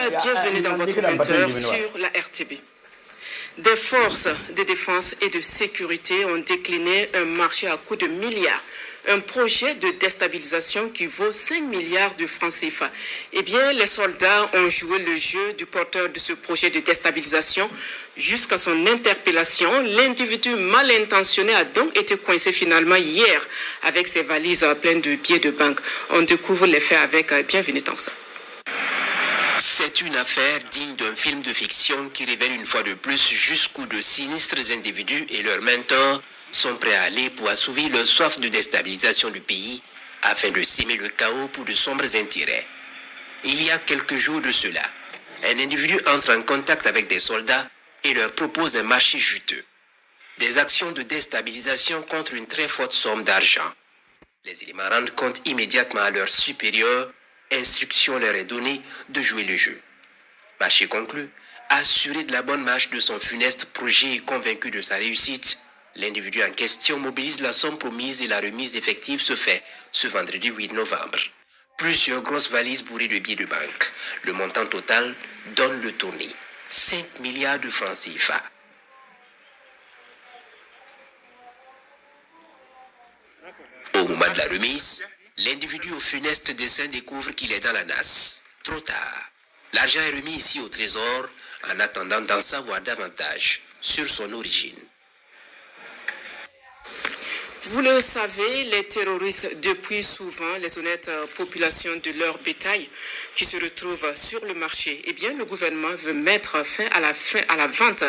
bienvenue dans votre 20h sur la RTB. Des forces de défense et de sécurité ont décliné un marché à coût de milliards. Un projet de déstabilisation qui vaut 5 milliards de francs CFA. Eh bien, les soldats ont joué le jeu du porteur de ce projet de déstabilisation jusqu'à son interpellation. L'individu mal intentionné a donc été coincé finalement hier avec ses valises pleines de billets de banque. On découvre les faits avec Bienvenue dans ça. C'est une affaire digne d'un film de fiction qui révèle une fois de plus jusqu'où de sinistres individus et leurs mentors sont prêts à aller pour assouvir leur soif de déstabilisation du pays afin de s'aimer le chaos pour de sombres intérêts. Il y a quelques jours de cela, un individu entre en contact avec des soldats et leur propose un marché juteux. Des actions de déstabilisation contre une très forte somme d'argent. Les éléments rendent compte immédiatement à leurs supérieurs. Instruction leur est donnée de jouer le jeu. Marché conclu, assuré de la bonne marche de son funeste projet et convaincu de sa réussite, l'individu en question mobilise la somme promise et la remise effective se fait ce vendredi 8 novembre. Plusieurs grosses valises bourrées de billets de banque. Le montant total donne le tournis. 5 milliards de francs CFA. Au moment de la remise, l'individu au funeste dessein découvre qu'il est dans la nasse. Trop tard. L'argent est remis ici au trésor en attendant d'en savoir davantage sur son origine. Vous le savez, les terroristes dépouillent souvent les honnêtes populations de leur bétail qui se retrouvent sur le marché. Eh bien, le gouvernement veut mettre fin à la vente